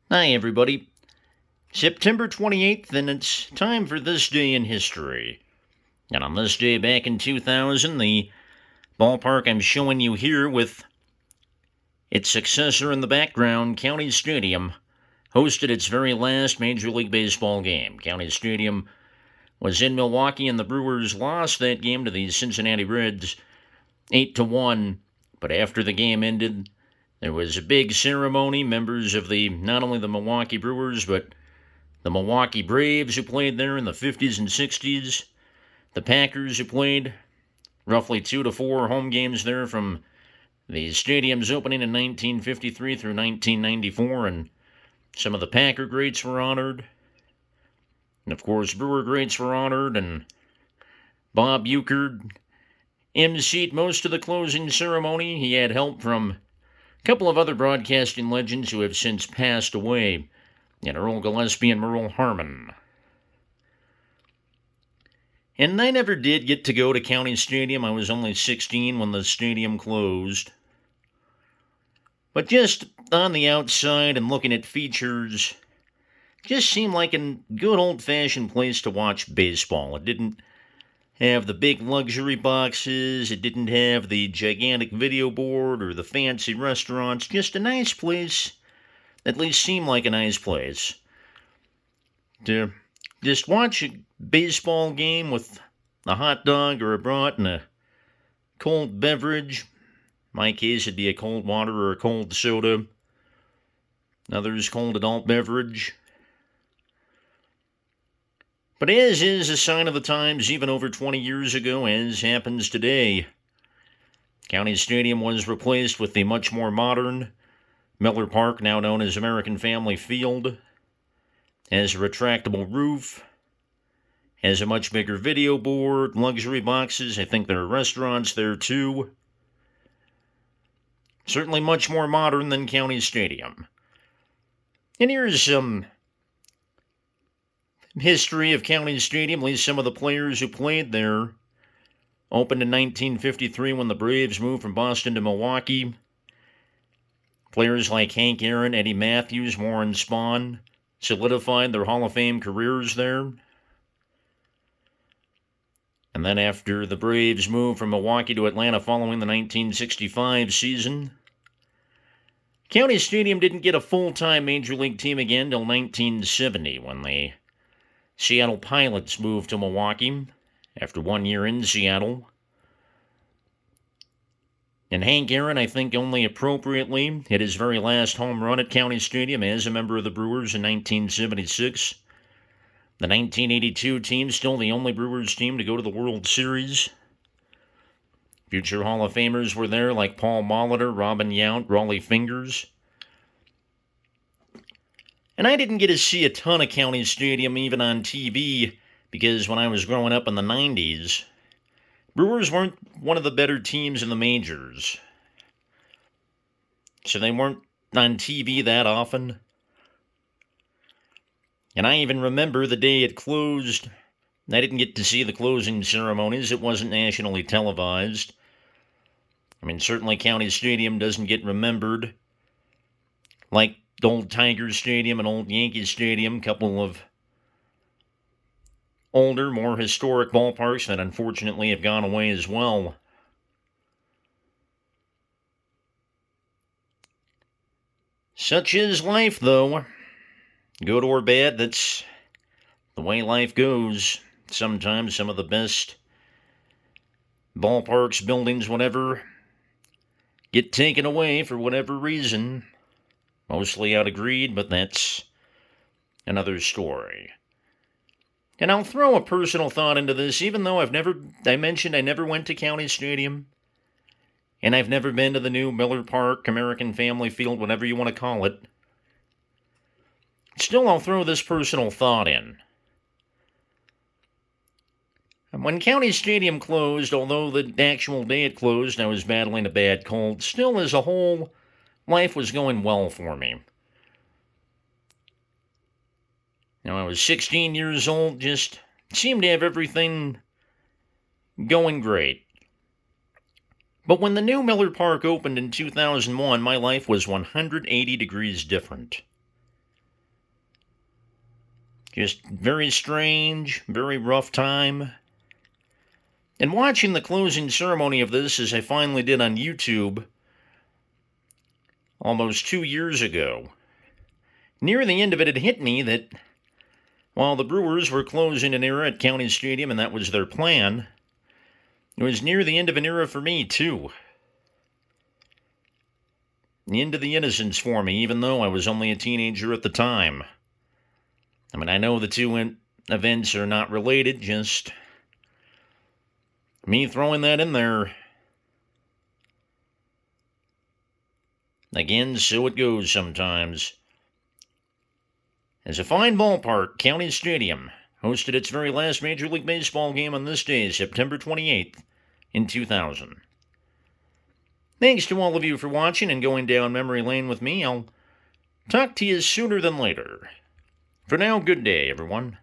Hi, everybody. September 28th, and it's time for This Day in History. And on this day back in 2000, the ballpark I'm showing you here with its successor in the background, County Stadium, hosted its very last Major League Baseball game. County Stadium was in Milwaukee, and the Brewers lost that game to the Cincinnati Reds 8-1. But after the game ended, there was a big ceremony. Members of not only the Milwaukee Brewers, but the Milwaukee Braves, who played there in the 50s and 60s, the Packers, who played roughly 2 to 4 home games there from the stadium's opening in 1953 through 1994, and some of the Packer greats were honored. And of course, Brewer greats were honored, and Bob Uecker emceed most of the closing ceremony. He had help from a couple of other broadcasting legends who have since passed away, and Earl Gillespie and Merle Harmon. And I never did get to go to County Stadium. I was only 16 when the stadium closed. But just on the outside and looking at features, just seemed like a good old-fashioned place to watch baseball. It didn't have the big luxury boxes. It didn't have the gigantic video board or the fancy restaurants. Just a nice place. At least seemed like a nice place to just watch a baseball game with a hot dog or a brat and a cold beverage. In my case, it'd be a cold water or a cold soda. Others, cold adult beverage. But as is a sign of the times, even over 20 years ago, as happens today, County Stadium was replaced with the much more modern Miller Park, now known as American Family Field, has a retractable roof, has a much bigger video board, luxury boxes. I think there are restaurants there too. Certainly much more modern than County Stadium. And here's some history of County Stadium, at least some of the players who played there. Opened in 1953 when the Braves moved from Boston to Milwaukee. Players like Hank Aaron, Eddie Matthews, Warren Spahn solidified their Hall of Fame careers there. And then after the Braves moved from Milwaukee to Atlanta following the 1965 season, County Stadium didn't get a full-time Major League team again until 1970 when the Seattle Pilots moved to Milwaukee after 1 year in Seattle. And Hank Aaron, I think only appropriately, hit his very last home run at County Stadium as a member of the Brewers in 1976. The 1982 team, still the only Brewers team to go to the World Series. Future Hall of Famers were there like Paul Molitor, Robin Yount, Rollie Fingers. And I didn't get to see a ton of County Stadium even on TV because when I was growing up in the 90s, Brewers weren't one of the better teams in the majors. So they weren't on TV that often. And I even remember the day it closed. I didn't get to see the closing ceremonies. It wasn't nationally televised. I mean, certainly County Stadium doesn't get remembered like old Tigers Stadium and old Yankees Stadium, a couple of older, more historic ballparks that unfortunately have gone away as well. Such is life, though. Good or bad, that's the way life goes. Sometimes some of the best ballparks, buildings, whatever, get taken away for whatever reason. Mostly out of greed, but that's another story. And I'll throw a personal thought into this, even though I mentioned I never went to County Stadium, and I've never been to the new Miller Park, American Family Field, whatever you want to call it. Still, I'll throw this personal thought in. When County Stadium closed, although the actual day it closed I was battling a bad cold, still as a whole, life was going well for me. I was 16 years old, just seemed to have everything going great. But when the new Miller Park opened in 2001, my life was 180 degrees different. Just very strange, very rough time. And watching the closing ceremony of this, as I finally did on YouTube almost 2 years ago, near the end of it, it hit me that while the Brewers were closing an era at County Stadium, and that was their plan, it was near the end of an era for me, too. The end of the innocence for me, even though I was only a teenager at the time. I mean, I know the two events are not related, just me throwing that in there. Again, so it goes sometimes. As a fine ballpark, County Stadium hosted its very last Major League Baseball game on this day, September 28th, in 2000. Thanks to all of you for watching and going down memory lane with me. I'll talk to you sooner than later. For now, good day, everyone.